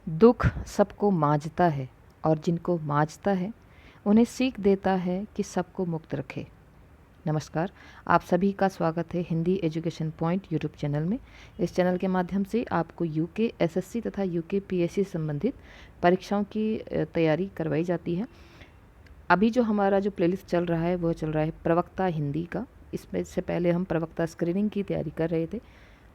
दुख सबको मांझता है और जिनको मांझता है उन्हें सीख देता है कि सबको मुक्त रखे। नमस्कार, आप सभी का स्वागत है Hindi education point YouTube channel में। इस चैनल के माध्यम से आपको यूके एसएससी तथा यूके पीएससी संबंधित परीक्षाओं की तैयारी करवाई जाती है। अभी जो हमारा जो प्लेलिस्ट चल रहा है वह चल रहा है प्रवक्ता हिंदी का। इसमें से पहले हम प्रवक्ता स्क्रीनिंग की तैयारी कर रहे थे,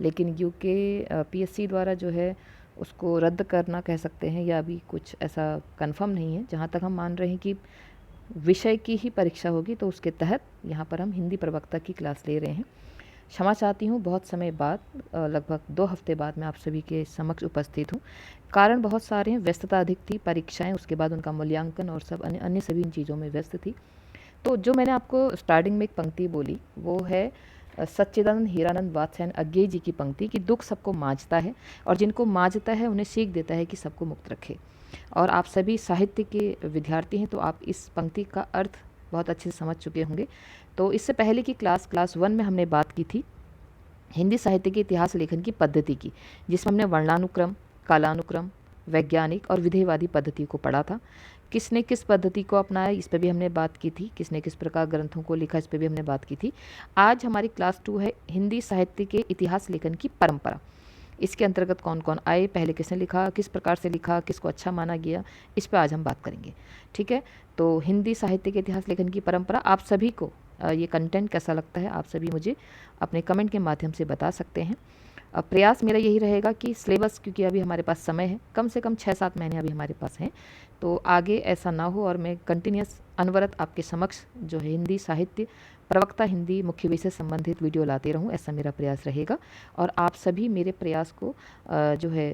लेकिन यूके पीएससी द्वारा जो है उसको रद्द करना कह सकते हैं, या अभी कुछ ऐसा कंफर्म नहीं है। जहाँ तक हम मान रहे हैं कि विषय की ही परीक्षा होगी, तो उसके तहत यहाँ पर हम हिंदी प्रवक्ता की क्लास ले रहे हैं। क्षमा चाहती हूँ, बहुत समय बाद, लगभग 2 हफ्ते बाद मैं आप सभी के समक्ष उपस्थित हूँ। कारण बहुत सारे हैं, व्यस्तता अधिक थी, परीक्षाएं, उसके बाद उनका मूल्यांकन और सब अन्य सभी चीज़ों में व्यस्त थी। तो जो मैंने आपको स्टार्टिंग में एक पंक्ति बोली वो है सच्चिदानंद हीरानंद वात्स्यायन अज्ञेय जी की पंक्ति कि दुख सबको मांझता है और जिनको मांझता है उन्हें सीख देता है कि सबको मुक्त रखे। और आप सभी साहित्य के विद्यार्थी हैं, तो आप इस पंक्ति का अर्थ बहुत अच्छे से समझ चुके होंगे। तो इससे पहले की क्लास 1 में हमने बात की थी हिंदी साहित्य के इतिहास लेखन की पद्धति की, जिसमें हमने वर्णानुक्रम, कालानुक्रम, वैज्ञानिक और विधेयवादी पद्धति को पढ़ा था। किसने किस पद्धति को अपनाया इस पर भी हमने बात की थी, किसने किस प्रकार ग्रंथों को लिखा इस पर भी हमने बात की थी। आज हमारी क्लास 2 है हिंदी साहित्य के इतिहास लेखन की परंपरा। इसके अंतर्गत कौन कौन आए, पहले किसने लिखा, किस प्रकार से लिखा, किसको अच्छा माना गया, इस पर आज हम बात करेंगे। ठीक है, तो हिंदी साहित्य के इतिहास लेखन की परंपरा, आप सभी को ये कंटेंट कैसा लगता है आप सभी मुझे अपने कमेंट के माध्यम से बता सकते हैं। प्रयास मेरा यही रहेगा कि सिलेबस, क्योंकि अभी हमारे पास समय है, कम से कम 6-7 महीने अभी हमारे पास हैं, तो आगे ऐसा ना हो और मैं कंटिन्यूस अनवरत आपके समक्ष जो है हिंदी साहित्य, प्रवक्ता हिंदी मुख्य विषय संबंधित वीडियो लाते रहूं, ऐसा मेरा प्रयास रहेगा। और आप सभी मेरे प्रयास को जो है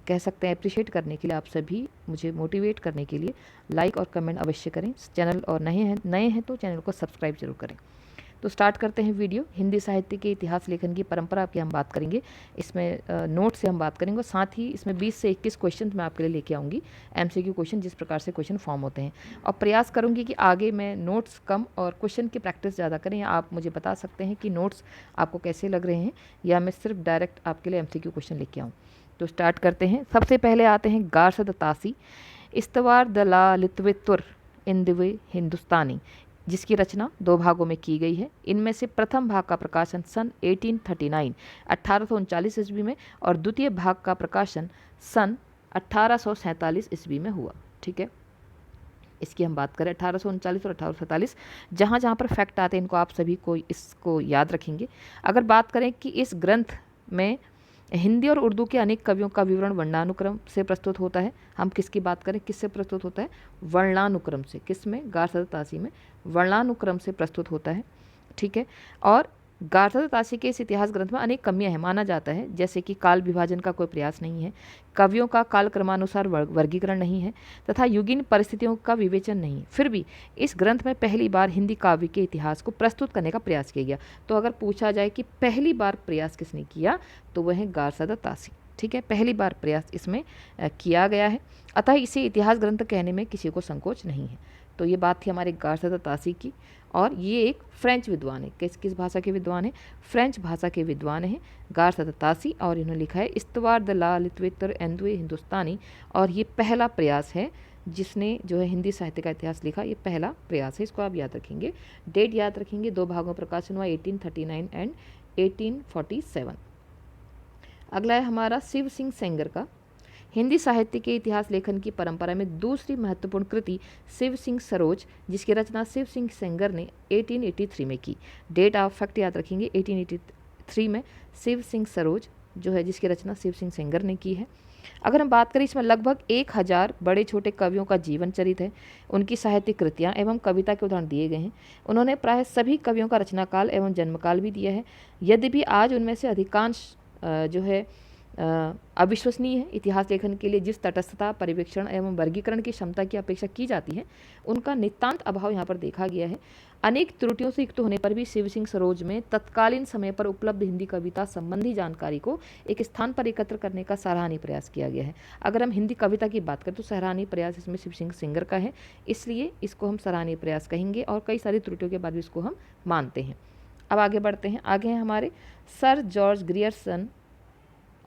कह सकते हैं अप्रिशिएट करने के लिए, आप सभी मुझे मोटिवेट करने के लिए लाइक और कमेंट अवश्य करें। चैनल और नए हैं तो चैनल को सब्सक्राइब जरूर करें। तो स्टार्ट करते हैं वीडियो। हिंदी साहित्य के इतिहास लेखन की परंपरा की हम बात करेंगे, इसमें नोट से हम बात करेंगे, साथ ही इसमें 20 से 21 क्वेश्चन मैं आपके लिए लेके आऊँगी, एमसीक्यू क्वेश्चन, जिस प्रकार से क्वेश्चन फॉर्म होते हैं। और प्रयास करूँगी कि आगे मैं नोट्स कम और क्वेश्चन की प्रैक्टिस ज़्यादा करें। आप मुझे बता सकते हैं कि नोट्स आपको कैसे लग रहे हैं, या मैं सिर्फ डायरेक्ट आपके लिए एमसीक्यू क्वेश्चन लेके आऊँ। तो स्टार्ट करते हैं। सबसे पहले आते हैं गारसद तासी इस्तवार दलालित्वित्वर इंदिवे हिंदुस्तानी, जिसकी रचना 2 भागों में की गई है। इनमें से प्रथम भाग का प्रकाशन सन 1839 1839 ईस्वी में और द्वितीय भाग का प्रकाशन सन 1847 ईस्वी में हुआ। ठीक है, इसकी हम बात करें 1839 और 1847, जहाँ जहाँ पर फैक्ट आते हैं इनको आप सभी को इसको याद रखेंगे। अगर बात करें कि इस ग्रंथ में हिंदी और उर्दू के अनेक कवियों का विवरण वर्णानुक्रम से प्रस्तुत होता है। हम किसकी बात करें, किससे प्रस्तुत होता है, वर्णानुक्रम से। किसमें, गारसद तासी में वर्णानुक्रम से प्रस्तुत होता है। ठीक है, और गारसद तासी के इस इतिहास ग्रंथ में अनेक कमियां हैं, माना जाता है, जैसे कि काल विभाजन का कोई प्रयास नहीं है, कवियों का काल क्रमानुसार वर्गीकरण नहीं है, तथा युगीन परिस्थितियों का विवेचन नहीं। फिर भी इस ग्रंथ में पहली बार हिंदी काव्य के इतिहास को प्रस्तुत करने का प्रयास किया गया। तो अगर पूछा जाए कि पहली बार प्रयास किसने किया, तो वह है गारसद तासी। ठीक है, पहली बार प्रयास इसमें किया गया है, अतः इसे इतिहास ग्रंथ कहने में किसी को संकोच नहीं है। तो ये बात थी हमारे गारसद तासी की। और ये एक फ्रेंच विद्वान है। किस भाषा के विद्वान है, फ्रेंच भाषा के विद्वान हैं गारसद तासी, और इन्होंने लिखा है इस्तवार दलालित्वित्वर इंदिवे हिंदुस्तानी। और ये पहला प्रयास है जिसने जो है हिंदी साहित्य का इतिहास लिखा, ये पहला प्रयास है, इसको आप याद रखेंगे। डेट याद रखेंगे, 2 भागों में प्रकाशन हुआ 1839 एंड 1847। अगला है हमारा शिव सिंह सेंगर का। हिंदी साहित्य के इतिहास लेखन की परंपरा में दूसरी महत्वपूर्ण कृति शिव सिंह सरोज, जिसकी रचना शिव सिंह सेंगर ने 1883 में की। डेट आप फैक्ट याद रखेंगे, 1883 में शिव सिंह सरोज जो है जिसकी रचना शिव सिंह सेंगर ने की है। अगर हम बात करें, इसमें लगभग 1000 बड़े छोटे कवियों का जीवन चरित है, उनकी साहित्यिक कृतियाँ एवं कविता के उदाहरण दिए गए हैं। उन्होंने प्राय सभी कवियों का रचनाकाल एवं जन्मकाल भी दिया है। यद्यपि आज उनमें से अधिकांश जो है अविश्वसनीय है। इतिहास लेखन के लिए जिस तटस्थता, पर्यवेक्षण एवं वर्गीकरण की क्षमता की अपेक्षा की जाती है, उनका नितांत अभाव यहाँ पर देखा गया है। अनेक त्रुटियों से युक्त होने पर भी शिव सिंह सरोज में तत्कालीन समय पर उपलब्ध हिंदी कविता संबंधी जानकारी को एक स्थान पर एकत्र करने का सराहनीय प्रयास किया गया है। अगर हम हिंदी कविता की बात करें तो सराहनीय प्रयास इसमें शिव सिंह सेंगर का है, इसलिए इसको हम सराहनीय प्रयास कहेंगे, और कई सारी त्रुटियों के बाद भी इसको हम मानते हैं। अब आगे बढ़ते हैं। आगे हैं हमारे सर जॉर्ज ग्रियर्सन,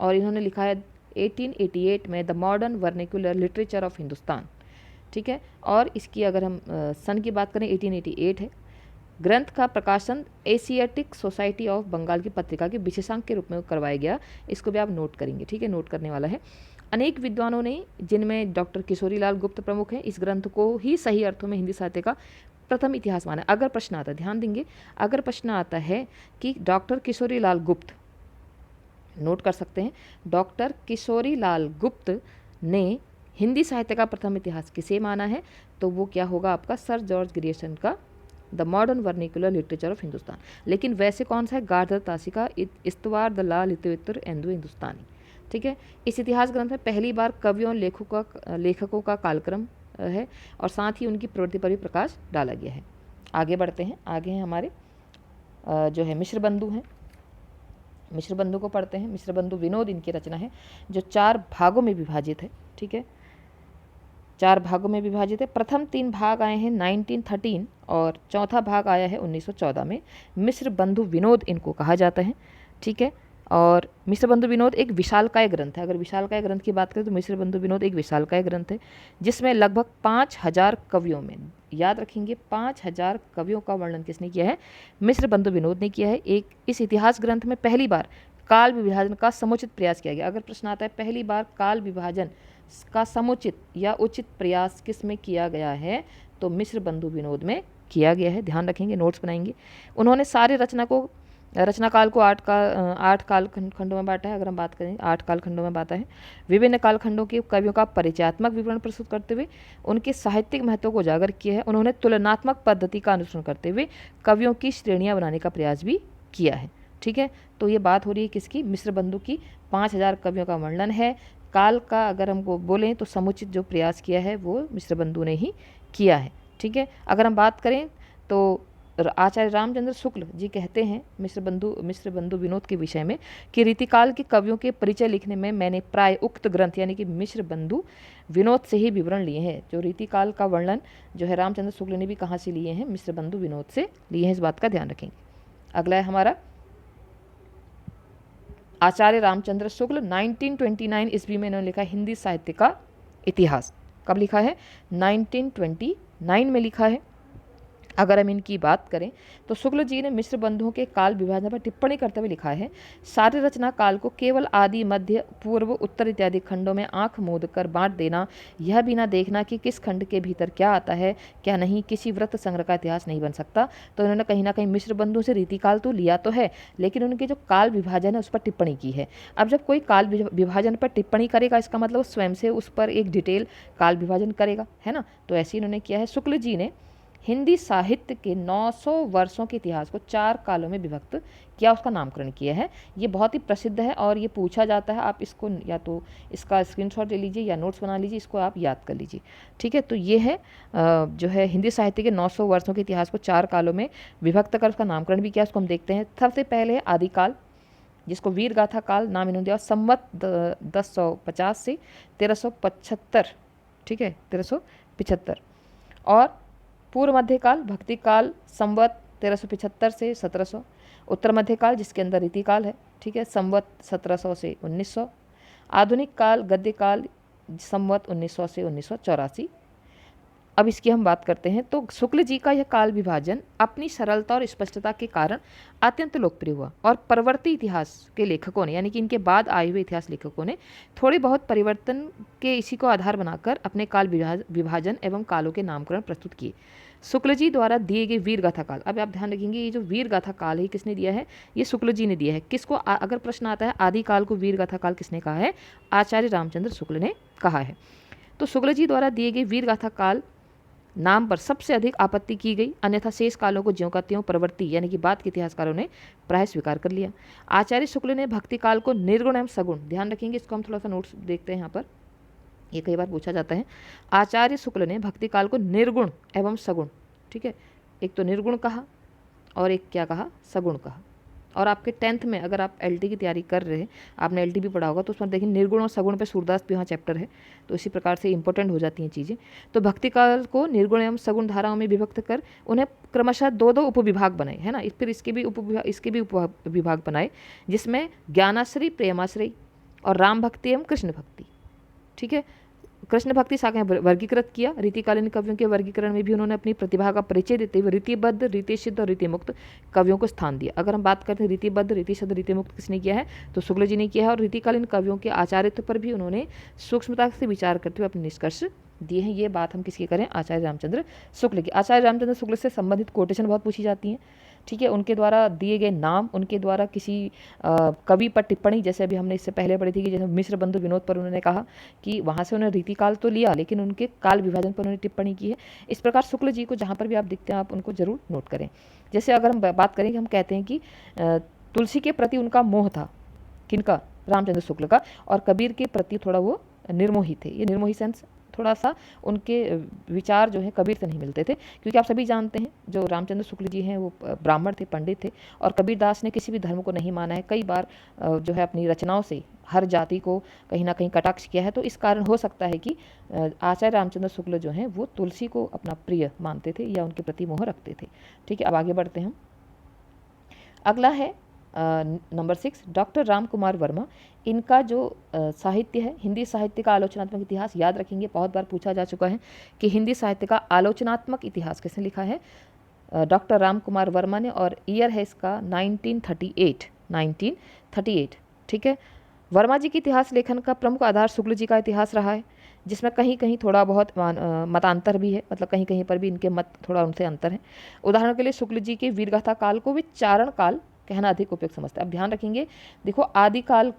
और इन्होंने लिखा है 1888 में the modern vernacular literature of Hindustan, ठीक है। और इसकी अगर हम सन की बात करें 1888 है। ग्रंथ का प्रकाशन एशियाटिक सोसाइटी ऑफ बंगाल की पत्रिका के विशेषांक के रूप में करवाया गया। इसको भी आप नोट करेंगे, ठीक है, नोट करने वाला है। अनेक विद्वानों ने, जिनमें डॉक्टर किशोरीलाल गुप्त प्रमुख हैं, इस ग्रंथ को ही सही अर्थों में हिंदी साहित्य का प्रथम इतिहास माना। अगर प्रश्न आता है, ध्यान देंगे, अगर प्रश्न आता है कि डॉक्टर किशोरीलाल गुप्त, नोट कर सकते हैं, डॉक्टर किशोरीलाल गुप्त ने हिंदी साहित्य का प्रथम इतिहास किसे माना है, तो वो क्या होगा आपका सर जॉर्ज ग्रियर्सन का the modern vernacular literature of Hindustan. लेकिन वैसे कौन सा है, गार्डर तासी का इस्तवार द ला लिटरेचर एंडो हिंदुस्तानी, ठीक है। इस इतिहास ग्रंथ में पहली बार कवियों और लेखकों का कालक्रम है और साथ ही उनकी प्रवृत्ति पर भी प्रकाश डाला गया है। आगे बढ़ते हैं, आगे हैं हमारे जो है मिश्र बंधु हैं। मिश्र बंधु को पढ़ते हैं। मिश्र बंधु विनोद इनकी रचना है जो 4 भागों में विभाजित है, ठीक है, 4 भागों में विभाजित है। प्रथम 3 भाग आए हैं 1913 और चौथा भाग आया है 1914 में। मिश्र बंधु विनोद इनको कहा जाता है, ठीक है। और मिश्र बंधु विनोद एक विशालकाय ग्रंथ है। अगर विशालकाय ग्रंथ की बात करें तो मिश्र बंधु विनोद एक विशालकाय ग्रंथ है जिसमें लगभग 5000 कवियों में, याद रखेंगे, 5000 कवियों का वर्णन किसने किया है, मिश्र बंधु विनोद ने किया है। एक इस इतिहास ग्रंथ में पहली बार काल विभाजन का समुचित प्रयास किया गया। अगर प्रश्न आता है पहली बार काल विभाजन का समुचित या उचित प्रयास किस में किया गया है, तो मिश्र बंधु विनोद में किया गया है। ध्यान रखेंगे, नोट्स बनाएंगे। उन्होंने सारे रचना काल को 8 काल खंडों में बांटा है। अगर हम बात करें 8 काल खंडों में बांटा है। विभिन्न काल खंडों के कवियों का परिचयात्मक विवरण प्रस्तुत करते हुए उनके साहित्यिक महत्व को उजागर किया है। उन्होंने तुलनात्मक पद्धति का अनुसरण करते हुए कवियों की श्रेणियां बनाने का प्रयास भी किया है, ठीक है। तो ये बात हो रही है किसकी, मिश्र बंधु की। 5000 कवियों का वर्णन है। काल का अगर हमको बोलें तो समुचित जो प्रयास किया है वो मिश्र बंधु ने ही किया है, ठीक है। अगर हम बात करें तो आचार्य रामचंद्र शुक्ल जी कहते हैं मिश्र बंधु विनोद के विषय में कि रीतिकाल के कवियों के परिचय लिखने में मैंने प्राय उक्त ग्रंथ यानी कि मिश्र बंधु विनोद से ही विवरण लिए हैं। जो रीतिकाल का वर्णन जो है रामचंद्र शुक्ल ने भी कहाँ से लिए हैं, मिश्र बंधु विनोद से लिए हैं। इस बात का ध्यान रखेंगे। अगला है हमारा आचार्य रामचंद्र शुक्ल। 1929 ईस्वी में इन्होंने लिखा हिंदी साहित्य का इतिहास। कब लिखा है, 1929 में लिखा है। अगर हम इनकी बात करें तो शुक्ल जी ने मिश्र बंधुओं के काल विभाजन पर टिप्पणी करते हुए लिखा है, सारे रचना काल को केवल आदि, मध्य, पूर्व, उत्तर इत्यादि खंडों में आंख मूंद कर बांट देना, यह भी ना देखना कि किस खंड के भीतर क्या आता है क्या नहीं, किसी व्रत संग्रह का इतिहास नहीं बन सकता। तो उन्होंने कहीं ना कहीं मिश्र बंधुओं से रीतिकाल तो लिया तो है, लेकिन उनके जो काल विभाजन है उस पर टिप्पणी की है। अब जब कोई काल विभाजन पर टिप्पणी करेगा इसका मतलब स्वयं से उस पर एक डिटेल काल विभाजन करेगा, है ना। तो ऐसे इन्होंने किया है। शुक्ल जी ने हिंदी साहित्य के 900 वर्षों के इतिहास को 4 कालों में विभक्त किया, उसका नामकरण किया है। ये बहुत ही प्रसिद्ध है और ये पूछा जाता है। आप इसको या तो इसका स्क्रीनशॉट ले लीजिए या नोट्स बना लीजिए, इसको आप याद कर लीजिए, ठीक है। तो ये है जो है हिंदी साहित्य के 900 वर्षों के इतिहास को 4 कालों में विभक्त कर उसका नामकरण भी किया। उसको हम देखते हैं। सबसे पहले है आदिकाल, जिसको वीर गाथा काल नाम इन्होंने दिया। संवत 1050 से 1375, ठीक है, 1375। और पूर्व मध्यकाल भक्ति काल संवत 1375 से 1700। उत्तर मध्यकाल जिसके अंदर रीतिकाल है, ठीक है, संवत 1700 से 1900। आधुनिक काल गद्य काल संवत 1900 से 1984। अब इसकी हम बात करते हैं तो शुक्ल जी का यह काल विभाजन अपनी सरलता और स्पष्टता के कारण अत्यंत लोकप्रिय हुआ और परवर्ती इतिहास के लेखकों ने यानी कि इनके बाद आए हुए इतिहास लेखकों ने थोड़े बहुत परिवर्तन के इसी को आधार बनाकर अपने काल विभाजन एवं कालों के नामकरण प्रस्तुत किए। शुक्ल जी द्वारा दिए गए वीर गाथा काल, अब आप ध्यान रखेंगे ये जो वीर गाथा काल है किसने दिया है, ये शुक्ल जी ने दिया है। किसको, अगर प्रश्न आता है आदिकाल को वीर गाथा काल किसने कहा है, आचार्य रामचंद्र शुक्ल ने कहा है। तो शुक्ल जी द्वारा दिए गए वीर गाथा काल नाम पर सबसे अधिक आपत्ति की गई, अन्यथा शेष कालों को ज्यों का त्यों प्रवृत्ति यानी कि बाद के इतिहासकारों ने प्राय स्वीकार कर लिया। आचार्य शुक्ल ने भक्ति काल को निर्गुण एवं सगुण, ध्यान रखेंगे इसको हम थोड़ा सा नोट्स देखते हैं यहाँ पर, ये कई बार पूछा जाता है। आचार्य शुक्ल ने भक्ति काल को निर्गुण एवं सगुण, ठीक है, एक तो निर्गुण कहा और एक क्या कहा, सगुण कहा। और आपके 10th में अगर आप LT की तैयारी कर रहे हैं, आपने LT भी पढ़ा होगा, तो उसमें देखिए निर्गुण और सगुण पे सूरदास भी यहाँ चैप्टर है, तो इसी प्रकार से इंपॉर्टेंट हो जाती हैं चीज़ें। तो भक्ति काल को निर्गुण एवं सगुण धाराओं में विभक्त कर उन्हें क्रमशः 2-2 उपविभाग बनाए, है ना। फिर इसके भी उपविभाग बनाए, जिसमें ज्ञानाश्रय, प्रेमाश्रय और राम भक्ति एवं कृष्ण भक्ति। ठीक है, कृष्ण भक्ति शाखाएं वर्गीकृत किया। रीतिकालीन कवियों के वर्गीकरण में भी उन्होंने अपनी प्रतिभा का परिचय देते हुए रीतिबद्ध, रीतिसिद्ध और रीतिमुक्त कवियों को स्थान दिया। अगर हम बात करते हैं रीतिबद्ध, रीतिसिद्ध, रीतिमुक्त किसने किया है, तो शुक्ल जी ने किया है। और रीतिकालीन कवियों के आचार्यत्व पर भी उन्होंने सूक्ष्मता से विचार करते हुए अपने निष्कर्ष दिए हैं। ये बात हम किसकी करें, आचार्य रामचंद्र शुक्ल की। आचार्य रामचंद्र शुक्ल से संबंधित कोटेशन बहुत पूछी जाती हैं। ठीक है, उनके द्वारा दिए गए नाम, उनके द्वारा किसी कवि पर टिप्पणी, जैसे अभी हमने इससे पहले पढ़ी थी कि जैसे मिश्र बंधु विनोद पर उन्होंने कहा कि वहाँ से उन्होंने रीतिकाल तो लिया लेकिन उनके काल विभाजन पर उन्होंने टिप्पणी की है। इस प्रकार शुक्ल जी को जहाँ पर भी आप दिखते हैं आप उनको जरूर नोट करें। जैसे अगर हम बात करें कि हम कहते हैं कि तुलसी के प्रति उनका मोह था, किनका, रामचंद्र शुक्ल का, और कबीर के प्रति थोड़ा वो निर्मोही थे। ये निर्मोही सेंस थोड़ा सा उनके विचार जो है कबीर से नहीं मिलते थे, क्योंकि आप सभी जानते हैं जो रामचंद्र शुक्ल जी हैं वो ब्राह्मण थे, पंडित थे, और कबीर दास ने किसी भी धर्म को नहीं माना है। कई बार जो है अपनी रचनाओं से हर जाति को कहीं ना कहीं कटाक्ष किया है। तो इस कारण हो सकता है कि आचार्य रामचंद्र शुक्ल जो हैं वो तुलसी को अपना प्रिय मानते थे या उनके प्रति मोह रखते थे। ठीक है, अब आगे बढ़ते हैं। अगला है नंबर 6, डॉक्टर राम कुमार वर्मा। इनका जो साहित्य है, हिंदी साहित्य का आलोचनात्मक इतिहास, याद रखेंगे बहुत बार पूछा जा चुका है कि हिंदी साहित्य का आलोचनात्मक इतिहास किसने लिखा है, डॉक्टर राम कुमार वर्मा ने, और ईयर है इसका 1938। ठीक है, वर्मा जी के इतिहास लेखन का प्रमुख आधार शुक्ल जी का इतिहास रहा है, जिसमें कहीं कहीं थोड़ा बहुत मतांतर भी है, मतलब कहीं कहीं पर भी इनके मत थोड़ा उनसे अंतर है। उदाहरण के लिए शुक्ल जी के वीरगाथा काल को वे चारण काल कहना अधिक उपयुक्त समझते हैं। अब ध्यान रखेंगे, देखो आदिकाल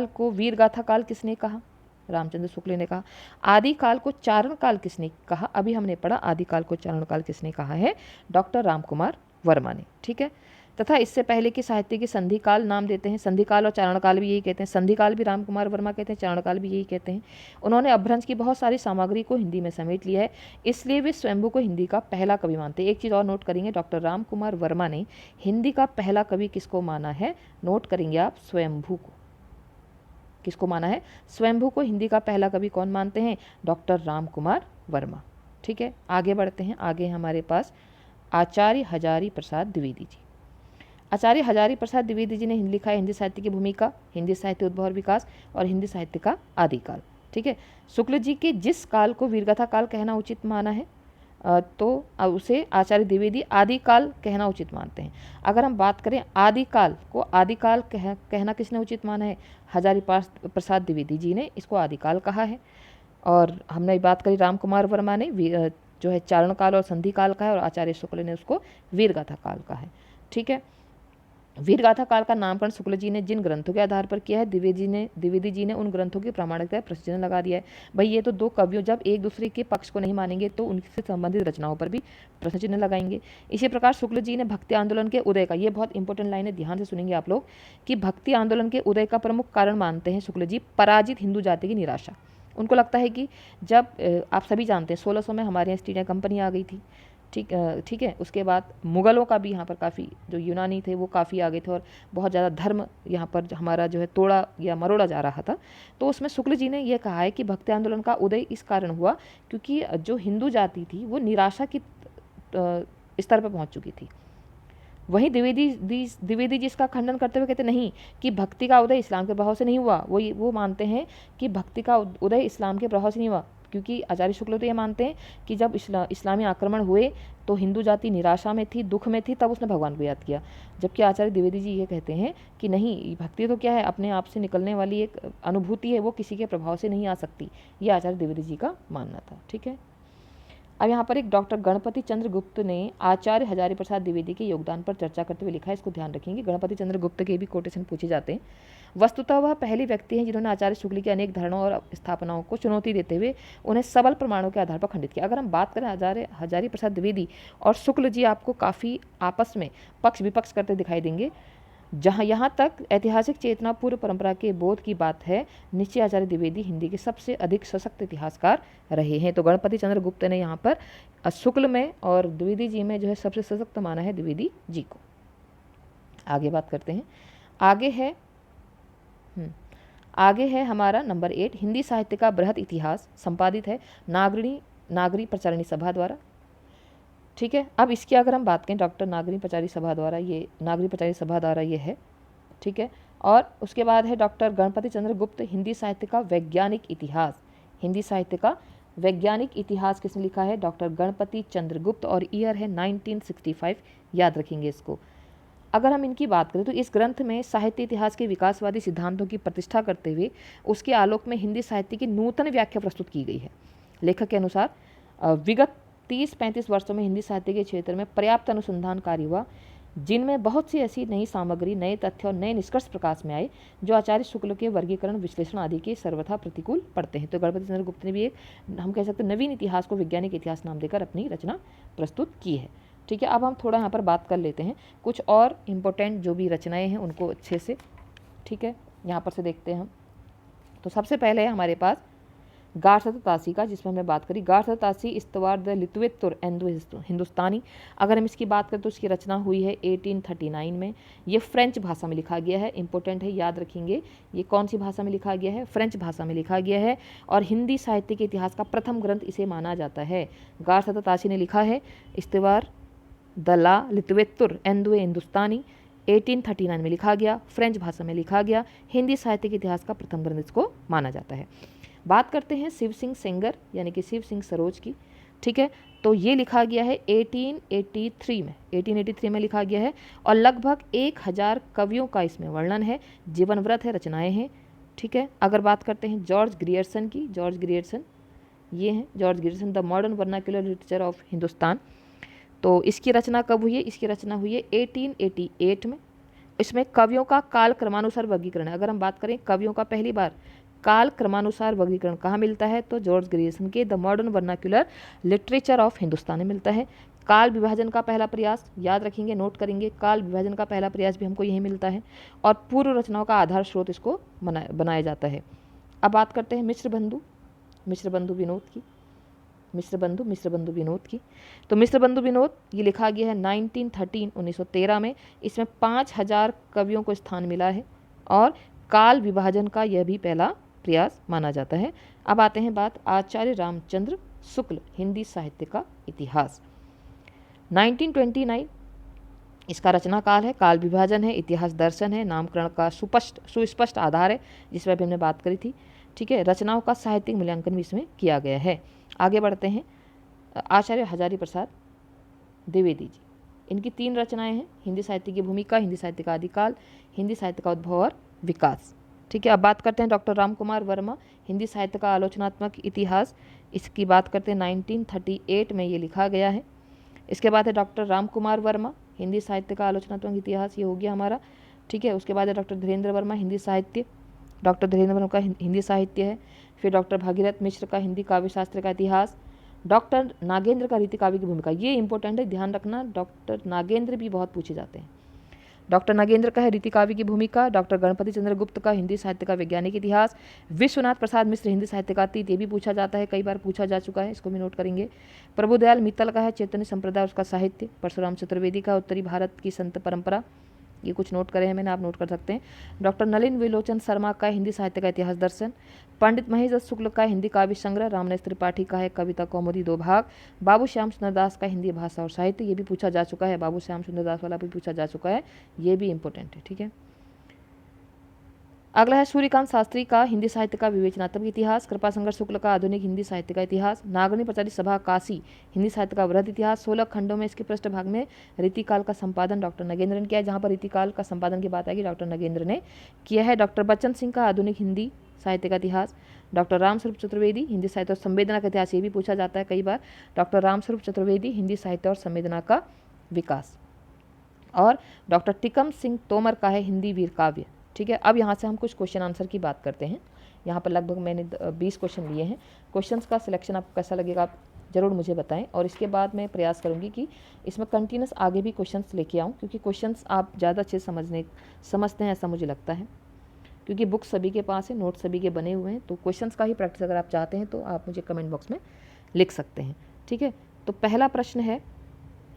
को वीरगाथा काल किसने कहा, रामचंद्र शुक्ल ने कहा। आदिकाल को चारण काल किसने कहा, अभी हमने पढ़ा आदिकाल को चारण काल किसने कहा है, डॉक्टर राम कुमार वर्मा ने। ठीक है, तथा इससे पहले की साहित्य की संधि काल नाम देते हैं। संधि काल और चारण काल भी यही कहते हैं। संधि काल भी राम कुमार वर्मा कहते हैं, चारण काल भी यही कहते हैं। उन्होंने अपभ्रंश की बहुत सारी सामग्री को हिंदी में समेट लिया है, इसलिए वे स्वयंभू को हिंदी का पहला कवि मानते हैं। एक चीज़ और नोट करेंगे, डॉक्टर राम कुमार वर्मा ने हिंदी का पहला कवि किसको माना है, नोट करेंगे आप, स्वयंभू को। किसको माना है, स्वयंभू को हिंदी का पहला कवि कौन मानते हैं, डॉक्टर राम कुमार वर्मा। ठीक है, आगे बढ़ते हैं। आगे हमारे पास आचार्य हजारी प्रसाद द्विवेदी जी। आचार्य हजारी प्रसाद द्विवेदी जी ने लिखा है हिंदी साहित्य की भूमिका, हिंदी साहित्य उद्भव और विकास, और हिंदी साहित्य का आदिकाल। ठीक है, शुक्ल जी के जिस काल को वीरगाथा काल कहना उचित माना है तो उसे आचार्य द्विवेदी आदिकाल कहना उचित मानते हैं। अगर हम बात करें आदिकाल को, आदिकाल कहना किसने उचित माना है, हजारी प्रसाद द्विवेदी जी ने इसको आदिकाल कहा है। और हमने बात करी राम कुमार वर्मा ने जो है चारण काल और संधि काल का है, और आचार्य शुक्ल ने उसको वीरगाथा काल का है। ठीक है, वीरगाथा काल का नामकरण शुक्ल जी ने जिन ग्रंथों के आधार पर किया है, द्विवेदी जी ने उन ग्रंथों की प्रामाणिकता प्रश्न चिन्ह लगा दिया है। भाई ये तो दो कवियों जब एक दूसरे के पक्ष को नहीं मानेंगे तो उनसे संबंधित रचनाओं पर भी प्रश्न चिन्ह लगाएंगे। इसी प्रकार शुक्ल जी ने भक्ति आंदोलन के उदय का, ये बहुत इंपॉर्टेंट लाइन है, ध्यान से सुनेंगे आप लोग, कि भक्ति आंदोलन के उदय का प्रमुख कारण मानते हैं शुक्ल जी पराजित हिंदू जाति की निराशा। उनको लगता है कि जब आप सभी जानते हैं 1600 में हमारे यहाँ ईस्ट इंडिया कंपनी आ गई थी। ठीक है, उसके बाद मुग़लों का भी यहाँ पर काफ़ी, जो यूनानी थे वो काफ़ी आगे थे, और बहुत ज़्यादा धर्म यहाँ पर हमारा जो है तोड़ा या मरोड़ा जा रहा था। तो उसमें शुक्ल जी ने यह कहा है कि भक्ति आंदोलन का उदय इस कारण हुआ क्योंकि जो हिंदू जाति थी वो निराशा की स्तर पर पहुँच चुकी थी। वहीं द्विवेदी जी इसका खंडन करते हुए कहते नहीं कि भक्ति का उदय इस्लाम के प्रभाव से नहीं हुआ। वो मानते हैं कि भक्ति का उदय इस्लाम के प्रभाव से नहीं हुआ, क्योंकि आचार्य शुक्ल तो ये मानते हैं कि जब इस्लामी आक्रमण हुए तो हिंदू जाति निराशा में थी, दुख में थी, तब उसने भगवान को याद किया। जबकि आचार्य द्विवेदी जी ये कहते हैं कि नहीं, भक्ति तो क्या है, अपने आप से निकलने वाली एक अनुभूति है, वो किसी के प्रभाव से नहीं आ सकती। ये आचार्य द्विवेदी जी का मानना था। ठीक है, अब यहाँ पर एक डॉक्टर गणपति चंद्र गुप्त ने आचार्य हजारी प्रसाद द्विवेदी के योगदान पर चर्चा करते हुए लिखा है, इसको ध्यान रखेंगे। गणपति चंद्र गुप्त के भी कोटेशन पूछे जाते हैं। वस्तुतः वह पहले व्यक्ति हैं जिन्होंने आचार्य शुक्ल की अनेक धारणाओं और स्थापनाओं को चुनौती देते हुए उन्हें सबल प्रमाणों के आधार पर खंडित किया। अगर हम बात करें हजारी प्रसाद द्विवेदी और शुक्ल जी, आपको काफ़ी आपस में पक्ष विपक्ष करते दिखाई देंगे। जहाँ यहाँ तक ऐतिहासिक चेतना पूर्व परंपरा के बोध की बात है, निश्चय आचार्य द्विवेदी हिंदी के सबसे अधिक सशक्त इतिहासकार रहे हैं। तो गणपति चंद्र गुप्त ने यहाँ पर शुक्ल में और द्विवेदी जी में जो है सबसे सशक्त माना है द्विवेदी जी को। आगे बात करते हैं। आगे है हमारा नंबर 8, हिंदी साहित्य का बृहद इतिहास, संपादित है नागरी प्रचारिणी सभा द्वारा। ठीक है, अब इसकी अगर हम बात करें डॉक्टर नागरी प्रचारिणी सभा द्वारा ये है। ठीक है, और उसके बाद है डॉक्टर गणपति चंद्र गुप्त, हिंदी साहित्य का वैज्ञानिक इतिहास। हिंदी साहित्य का वैज्ञानिक इतिहास किसने लिखा है? डॉक्टर गणपति चंद्र गुप्त, और ईयर है 1965, याद रखेंगे इसको। अगर हम इनकी बात करें तो इस ग्रंथ में साहित्य इतिहास के विकासवादी सिद्धांतों की प्रतिष्ठा करते हुए उसके आलोक में हिंदी साहित्य की नूतन व्याख्या प्रस्तुत की गई है। लेखक के अनुसार विगत 30-35 वर्षों में हिंदी साहित्य के क्षेत्र में पर्याप्त अनुसंधान कार्य हुआ, जिनमें बहुत सी ऐसी नई सामग्री, नए तथ्य और नए निष्कर्ष प्रकाश में आए जो आचार्य शुक्ल के वर्गीकरण, विश्लेषण आदि के सर्वथा प्रतिकूल पड़ते हैं। तो गणपति चंद्र गुप्त ने भी एक, हम कह सकते हैं, नवीन इतिहास को वैज्ञानिक इतिहास नाम देकर अपनी रचना प्रस्तुत की है। ठीक है, अब हम थोड़ा यहाँ पर बात कर लेते हैं कुछ और इम्पोर्टेंट जो भी रचनाएं हैं उनको अच्छे से। ठीक है, यहाँ पर से देखते हैं हम। तो सबसे पहले है हमारे पास गार्हस्थ्यतासी का, जिसमें हमने बात करी गार्हस्थ्यतासी इस्तवार द लितुवेत्तुर एंदो हिंदुस्तानी। अगर हम इसकी बात करें तो इसकी रचना हुई है 1839 में। ये फ्रेंच भाषा में लिखा गया है, इंपॉर्टेंट है, याद रखेंगे। ये कौन सी भाषा में लिखा गया है? फ्रेंच भाषा में लिखा गया है, और हिंदी साहित्य के इतिहास का प्रथम ग्रंथ इसे माना जाता है। गार्हस्थ्यतासी ने लिखा है इस्तवार द ला लितुवेत्तुर एंदो हिंदुस्तानी, 1839 में लिखा गया, फ्रेंच भाषा में लिखा गया, हिंदी साहित्य के इतिहास का प्रथम ग्रंथ इसको माना जाता है। बात करते हैं शिव सिंह सेंगर यानी कि शिव सिंह सरोज की। ठीक है, तो ये लिखा गया है 1883 में लिखा गया है, और लगभग 1000 कवियों का इसमें वर्णन है, जीवन व्रत है, रचनाएं हैं। ठीक है, अगर बात करते हैं जॉर्ज ग्रियर्सन की, जॉर्ज ग्रियर्सन, ये हैं George Grierson, the modern vernacular literature of Hindustan. तो इसकी रचना कब हुई है? इसकी रचना हुई है 1888 में। इसमें कवियों का काल क्रमानुसार वर्गीकरण है। अगर हम बात करें कवियों का पहली बार काल क्रमानुसार वर्गीकरण कहाँ मिलता है? तो जॉर्ज ग्रियर्सन के the modern vernacular literature of Hindustan में मिलता है। काल विभाजन का पहला प्रयास, याद रखेंगे, नोट करेंगे, काल विभाजन का पहला प्रयास भी हमको यही मिलता है, और पूर्व रचनाओं का आधार स्रोत इसको बनाया जाता है। अब बात करते हैं मिश्र बंधु विनोद की। मिश्र बंधु विनोद की, तो मिश्र बंधु विनोद ये लिखा गया है 1913 में। इसमें 5000 कवियों को स्थान मिला है, और काल विभाजन का यह भी पहला प्रयास माना जाता है। अब आते हैं बात आचार्य रामचंद्र शुक्ल, हिंदी साहित्य का इतिहास, 1929 इसका रचना काल है, काल विभाजन है, इतिहास दर्शन है, नामकरण का सुस्पष्ट आधार है, जिस पर भी हमने बात करी थी। ठीक है, रचनाओं का साहित्यिक मूल्यांकन भी इसमें किया गया है। आगे बढ़ते हैं, आचार्य हजारी प्रसाद द्विवेदी जी, इनकी 3 रचनाएं हैं, हिंदी साहित्य की भूमिका, हिंदी साहित्य का आदिकाल, हिंदी साहित्य का उद्भव और विकास। ठीक है, अब बात करते हैं डॉक्टर राम कुमार वर्मा, हिंदी साहित्य का आलोचनात्मक इतिहास। इसकी बात करते हैं 1938 में ये लिखा गया है। इसके बाद है डॉक्टर राम कुमार वर्मा, हिंदी साहित्य का आलोचनात्मक इतिहास, ये हो गया हमारा। ठीक है, उसके बाद है डॉक्टर धीरेन्द्र वर्मा, हिंदी साहित्य, डॉक्टर धीरेन्द्र वर्मा का हिंदी साहित्य है। फिर डॉक्टर भागीरथ मिश्र का हिंदी काव्य शास्त्र का इतिहास, डॉक्टर नागेंद्र का रीति काव्य की भूमिका, ये इंपॉर्टेंट है, ध्यान रखना, डॉक्टर नागेंद्र भी बहुत पूछे जाते हैं। डॉक्टर नागेंद्र का है रीति काव्य की भूमिका, डॉक्टर गणपति चंद्र गुप्त का हिंदी साहित्य का वैज्ञानिक इतिहास, विश्वनाथ प्रसाद मिश्र हिंदी साहित्य का अतीत, ये भी पूछा जाता है, कई बार पूछा जा चुका है, इसको भी नोट करेंगे। प्रभुदयाल मित्तल का है चैतन्य संप्रदाय उसका साहित्य, परशुराम चतुर्वेदी का उत्तरी भारत की संत परंपरा, ये कुछ नोट करे हैं मैंने, आप नोट कर सकते हैं। डॉक्टर नलिन विलोचन शर्मा का हिंदी साहित्य का इतिहास दर्शन, पंडित महेश दत्त शुक्ल का हिंदी काव्य संग्रह, रामनेश त्रिपाठी का है कविता कौमुदी 2 भाग, बाबू श्याम सुंदर दास का हिंदी भाषा और साहित्य, ये भी पूछा जा चुका है, बाबू श्याम सुंदर दास वाला भी पूछा जा चुका है, ये भी इंपॉर्टेंट है। ठीक है, अगला है सूर्यकांत शास्त्री का हिंदी साहित्य का विवेचनात्मक इतिहास, कृपाशंकर शुक्ल का आधुनिक हिंदी साहित्य का इतिहास, नागनी प्रचारित सभा काशी हिंदी साहित्य का वृहद इतिहास, 16 खंडों में इसके पृष्ठभाग में रीतिकाल का संपादन डॉक्टर नगेंद्र ने किया है। जहाँ पर रीतिकाल का संपादन की बात आएगी डॉक्टर नगेंद्र ने किया है। डॉक्टर बच्चन सिंह का आधुनिक हिंदी साहित्य का इतिहास, डॉक्टर रामस्वरूप चतुर्वेदी हिंदी साहित्य और संवेदना का इतिहास, ये भी पूछा जाता है कई बार, डॉक्टर रामस्वरूप चतुर्वेदी हिंदी साहित्य और संवेदना का विकास, और डॉक्टर टिकम सिंह तोमर का है हिंदी वीर काव्य। ठीक है, अब यहाँ से हम कुछ क्वेश्चन आंसर की बात करते हैं। यहाँ पर लगभग मैंने 20 क्वेश्चन लिए हैं। क्वेश्चंस का सिलेक्शन आपको कैसा लगेगा आप ज़रूर मुझे बताएं, और इसके बाद मैं प्रयास करूँगी कि इसमें कंटिन्यूस आगे भी क्वेश्चंस लेके आऊँ, क्योंकि क्वेश्चंस आप ज़्यादा अच्छे समझते हैं ऐसा मुझे लगता है, क्योंकि बुक सभी के पास है, नोट सभी के बने हुए हैं। तो क्वेश्चंस का ही प्रैक्टिस अगर आप चाहते हैं तो आप मुझे कमेंट बॉक्स में लिख सकते हैं। ठीक है, तो पहला प्रश्न है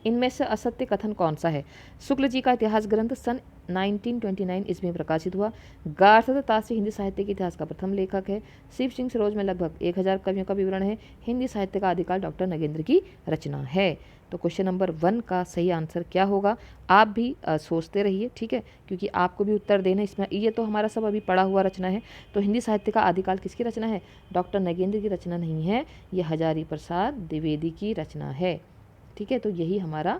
इनमें से असत्य कथन कौन सा है? शुक्ल जी का इतिहास ग्रंथ सन 1929 ईस्वी में प्रकाशित हुआ। गार्हस्थ्य तासी हिंदी साहित्य के इतिहास का प्रथम लेखक है। शिव सिंह सरोज में लगभग 1000 कवियों का विवरण है। हिंदी साहित्य का आदिकाल डॉक्टर नगेंद्र की रचना है। तो क्वेश्चन नंबर 1 का सही आंसर क्या होगा? आप भी सोचते रहिए, ठीक है, क्योंकि आपको भी उत्तर देना इसमें। ये तो हमारा सब अभी पढ़ा हुआ रचना है। तो हिंदी साहित्य का आदिकाल किसकी रचना है? डॉक्टर नगेंद्र की रचना नहीं है, ये हजारी प्रसाद द्विवेदी की रचना है। ठीक है, तो यही हमारा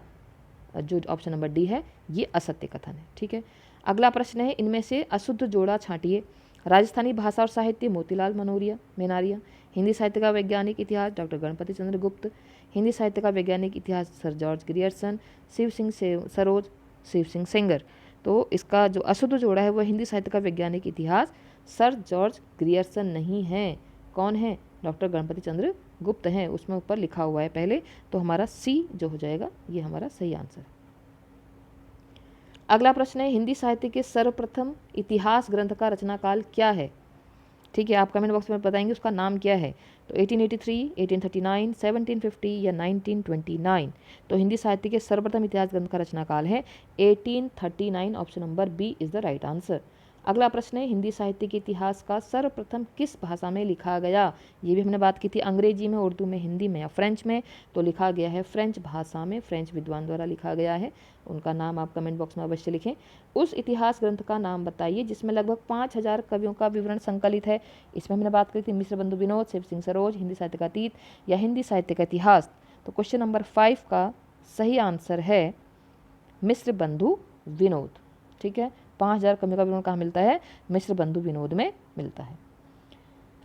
जो ऑप्शन नंबर डी है ये असत्य कथन है। ठीक है, अगला प्रश्न है, इनमें से अशुद्ध जोड़ा छांटिए। राजस्थानी भाषा और साहित्य मोतीलाल मेनारिया। हिंदी साहित्य का वैज्ञानिक इतिहास डॉक्टर गणपति चंद्र गुप्त। हिंदी साहित्य का वैज्ञानिक इतिहास sir George Grierson. Shiv Singh Saroj, Shiv Singh Sengar. तो इसका जो अशुद्ध जोड़ा है वह हिंदी साहित्य का वैज्ञानिक इतिहास सर जॉर्ज ग्रियर्सन नहीं है। कौन है? डॉक्टर गणपति चंद्र गुप्त हैं, उसमें ऊपर लिखा हुआ है पहले। तो हमारा सी जो हो जाएगा ये हमारा सही आंसर है। अगला प्रश्न है, हिंदी साहित्य के सर्वप्रथम इतिहास ग्रंथ का रचनाकाल क्या है? ठीक है, आप कमेंट बॉक्स में बताएंगे उसका नाम क्या है। तो 1883, 1839, 1750 या 1929। तो हिंदी साहित्य के सर्वप्रथम इतिहास ग्रंथ का रचनाकाल है 1839। Option number B is the right answer. अगला प्रश्न है, हिंदी साहित्य के इतिहास का सर्वप्रथम किस भाषा में लिखा गया? ये भी हमने बात की थी, अंग्रेजी में, उर्दू में, हिंदी में या फ्रेंच में। तो लिखा गया है फ्रेंच भाषा में, फ्रेंच विद्वान द्वारा लिखा गया है। उनका नाम आप कमेंट बॉक्स में अवश्य लिखें। उस इतिहास ग्रंथ का नाम बताइए जिसमें लगभग 5000 कवियों का विवरण संकलित है। इसमें हमने बात करी थी मिश्र बंधु विनोद, शिव सिंह सरोज, हिंदी साहित्य का अतीत या हिंदी साहित्य का इतिहास। तो क्वेश्चन नंबर 5 का सही आंसर है मिश्र बंधु विनोद। ठीक है, 5000 कवियों का विवरण कहाँ मिलता है? मिश्र बंधु विनोद में मिलता है।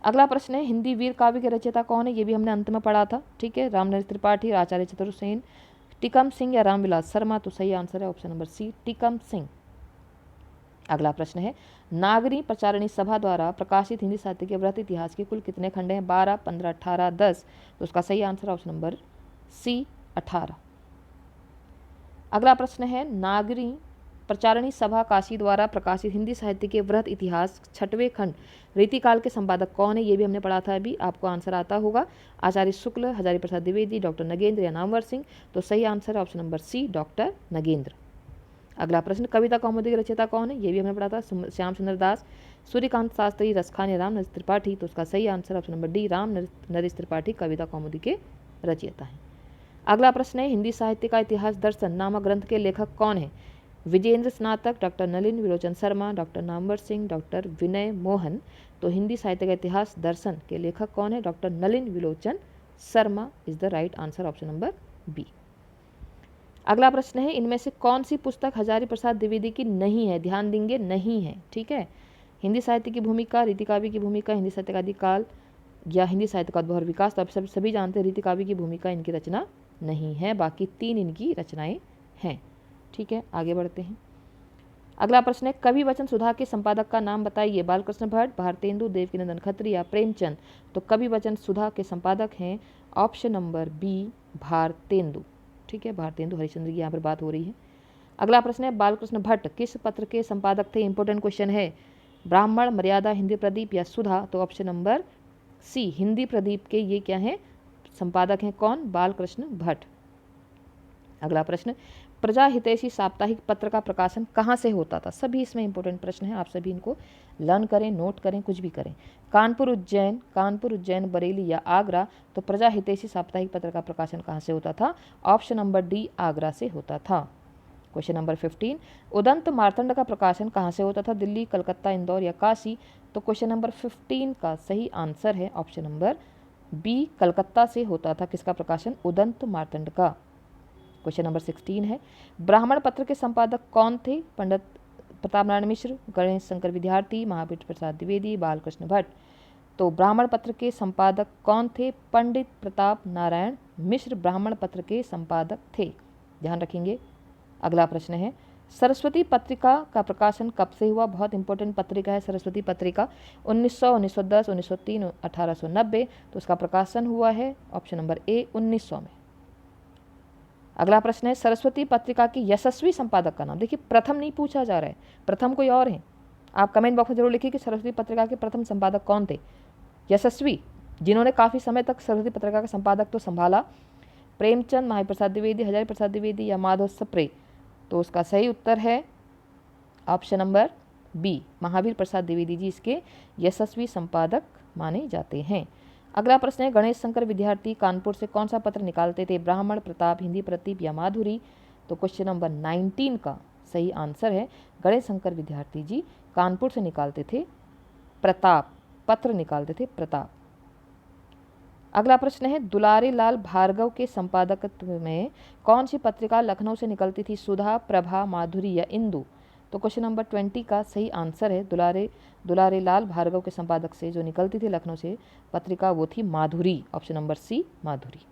अगला प्रश्न है, हिंदी वीर काव्य के रचयिता कौन है? ये भी हमने अंत में पढ़ा था। ठीक है, रामनरेश त्रिपाठी, आचार्य चतुर्सेन, टिकम सिंह या रामविलास शर्मा। तो सही आंसर है option number C, Tikam Singh. अगला प्रश्न है, नागरी प्रचारणी सभा द्वारा प्रकाशित हिंदी साहित्य के वृहत इतिहास के कुल कितने खंड हैं? 12, 15, 18, 10। तो उसका सही आंसर ऑप्शन नंबर सी, 18। अगला प्रश्न है, नागरी प्रचारणी सभा काशी द्वारा प्रकाशित हिंदी साहित्य के वृहत इतिहास 6वें खंड रीतिकाल के संपादक कौन है? ये भी हमने पढ़ा था अभी, आपको आंसर आता होगा। आचार्य शुक्ल, हजारी प्रसाद द्विवेदी, डॉक्टर नगेंद्र या नामवर सिंह। तो सही आंसर है option number C, doctor Nagendra. अगला प्रश्न, कविता कौमुदी के रचयिता कौन है? ये भी हमने पढ़ा था, श्याम सुंदर दास, सूर्यकांत शास्त्री, रसखान या राम नरेश त्रिपाठी। तो उसका सही answer option number D, Ram Naresh Tripathi Kavita Kaumudi के रचयिता हैं। अगला प्रश्न है, हिंदी साहित्य का इतिहास दर्शन नामक ग्रंथ के लेखक कौन है? विजेंद्र स्नातक, doctor Nalin Vilochan Sharma, doctor Namvar Singh, doctor विनय मोहन। तो हिंदी साहित्य का इतिहास दर्शन के लेखक कौन है? Doctor Nalin Vilochan Sharma is the right answer, option number B. अगला प्रश्न है, इनमें से कौन सी पुस्तक हजारी प्रसाद द्विवेदी की नहीं है? ध्यान देंगे, नहीं है। ठीक है, हिंदी साहित्य की भूमिका, रीतिकाव्य की भूमिका, हिंदी साहित्य का आदिकाल या हिंदी साहित्य का उद्भव और विकास। तो आप सभी जानते हैं रीतिकाव्य की भूमिका इनकी रचना नहीं है, बाकी 3 इनकी रचनाएं हैं। ठीक है, आगे बढ़ते हैं। अगला प्रश्न है, कवि वचन सुधा के संपादक का नाम बताइए। बालकृष्ण भट्ट, भारतेंदु, देवकीनंदन खत्री या प्रेमचंद। तो कवि वचन सुधा के संपादक हैं ऑप्शन नंबर बी, भारतेंदु। ठीक है, भारतेंदु हरिश्चंद्र की यहाँ पर बात हो रही है। अगला प्रश्न है, बालकृष्ण भट्ट किस पत्र के संपादक थे? इंपॉर्टेंट क्वेश्चन है। ब्राह्मण, मर्यादा, हिंदी प्रदीप या सुधा। तो option number C, Hindi Pradeep के ये क्या है? संपादक हैं। कौन? बालकृष्ण भट्ट। अगला प्रश्न, प्रजा हितैषी साप्ताहिक पत्र का प्रकाशन कहाँ से होता था? सभी इसमें इंपॉर्टेंट प्रश्न है, आप सभी इनको लर्न करें, नोट करें, कुछ भी करें। कानपुर, उज्जैन, बरेली या आगरा। तो प्रजा हितैषी साप्ताहिक पत्र का प्रकाशन कहाँ से होता था? ऑप्शन नंबर डी, आगरा से होता था। क्वेश्चन नंबर 15, उदंत मार्तंड का प्रकाशन कहाँ से होता था? दिल्ली, कलकत्ता, इंदौर या काशी। तो क्वेश्चन नंबर 15 का सही आंसर है ऑप्शन नंबर बी, कलकत्ता से होता था। किसका प्रकाशन? उदंत मार्तंड का। क्वेश्चन नंबर 16 है, ब्राह्मण पत्र के संपादक कौन थे? पंडित प्रताप नारायण मिश्र, गणेश शंकर विद्यार्थी, महावीर प्रसाद द्विवेदी, बालकृष्ण भट्ट। तो ब्राह्मण पत्र के संपादक कौन थे? पंडित प्रताप नारायण मिश्र ब्राह्मण पत्र के संपादक थे, ध्यान रखेंगे। अगला प्रश्न है, सरस्वती पत्रिका का प्रकाशन कब से हुआ? बहुत इंपॉर्टेंट पत्रिका है सरस्वती पत्रिका। 1900, 1910, 1903, 1890। तो उसका प्रकाशन हुआ है ऑप्शन नंबर ए, 1900 में। अगला प्रश्न है, सरस्वती पत्रिका की यशस्वी संपादक का नाम। देखिए, प्रथम नहीं पूछा जा रहा है, प्रथम कोई और है। आप कमेंट बॉक्स में जरूर लिखिए कि सरस्वती पत्रिका के प्रथम संपादक कौन थे। यशस्वी, जिन्होंने काफ़ी समय तक सरस्वती पत्रिका का संपादक तो संभाला, प्रेमचंद, महावीर प्रसाद द्विवेदी, हजारी प्रसाद द्विवेदी या माधव सप्रे? तो उसका सही उत्तर है option number B, Mahavir Prasad Dwivedi ji इसके यशस्वी संपादक माने जाते हैं। अगला प्रश्न है, गणेश शंकर विद्यार्थी कानपुर से कौन सा पत्र निकालते थे? ब्राह्मण, प्रताप, हिंदी प्रतीप या माधुरी? तो क्वेश्चन नंबर 19 का सही आंसर है, गणेश शंकर विद्यार्थी जी कानपुर से निकालते थे प्रताप, पत्र निकालते थे प्रताप। अगला प्रश्न है, दुलारे लाल भार्गव के संपादकत्व में कौन सी पत्रिका लखनऊ से निकलती थी? सुधा, प्रभा, माधुरी या इंदु? तो क्वेश्चन नंबर 20 का सही आंसर है, दुलारे लाल भार्गव के संपादक से जो निकलती थी लखनऊ से पत्रिका वो थी माधुरी, ऑप्शन नंबर सी माधुरी।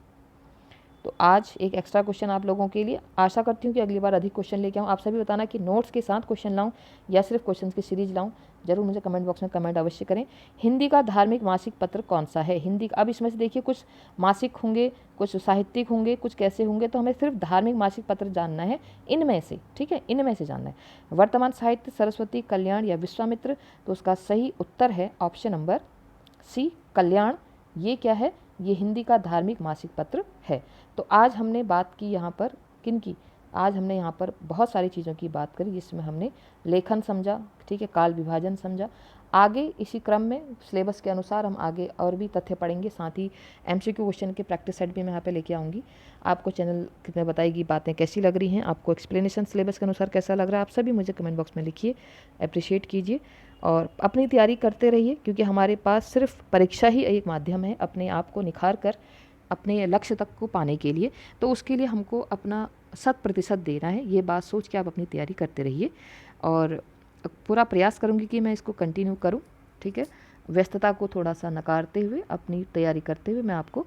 तो आज एक एक्स्ट्रा क्वेश्चन आप लोगों के लिए, आशा करती हूँ कि अगली बार अधिक क्वेश्चन लेके आऊँ। आप सभी बताना कि नोट्स के साथ क्वेश्चन लाऊं या सिर्फ क्वेश्चन की सीरीज लाऊं, जरूर मुझे कमेंट बॉक्स में कमेंट अवश्य करें। हिंदी का धार्मिक मासिक पत्र कौन सा है? हिंदी अब इसमें से देखिए कुछ मासिक होंगे, कुछ साहित्यिक होंगे, कुछ कैसे होंगे, तो हमें सिर्फ धार्मिक मासिक पत्र जानना है इनमें से, ठीक है, इनमें से जानना है। वर्तमान साहित्य, सरस्वती, कल्याण या विश्वामित्र? तो उसका सही उत्तर है ऑप्शन नंबर सी कल्याण। ये क्या है? ये हिंदी का धार्मिक मासिक पत्र है। तो आज हमने बात की यहाँ पर किन की? आज हमने यहाँ पर बहुत सारी चीज़ों की बात करी, जिसमें हमने लेखन समझा, ठीक है, काल विभाजन समझा। आगे इसी क्रम में सिलेबस के अनुसार हम आगे और भी तथ्य पढ़ेंगे, साथ ही एमसीक्यू क्वेश्चन के प्रैक्टिस सेट भी मैं यहाँ पे लेके आऊँगी। आपको चैनल में बताएगी बातें कैसी लग रही हैं, आपको एक्सप्लेनेशन सिलेबस के अनुसार कैसा लग रहा है, आप सभी मुझे कमेंट बॉक्स में लिखिए, अप्रिशिएट कीजिए और अपनी तैयारी करते रहिए, क्योंकि हमारे पास सिर्फ परीक्षा ही एक माध्यम है अपने आप को निखार कर अपने लक्ष्य तक को पाने के लिए। तो उसके लिए हमको अपना 100% देना है, ये बात सोच के आप अपनी तैयारी करते रहिए और पूरा प्रयास करूँगी कि मैं इसको कंटिन्यू करूँ, ठीक है। व्यस्तता को थोड़ा सा नकारते हुए अपनी तैयारी करते हुए मैं आपको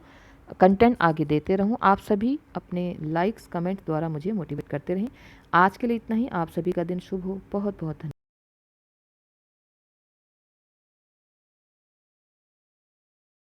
कंटेंट आगे देते रहूं। आप सभी अपने लाइक्स कमेंट द्वारा मुझे मोटिवेट करते रहें। आज के लिए इतना ही। आप सभी का दिन शुभ हो। बहुत बहुत धन्यवाद।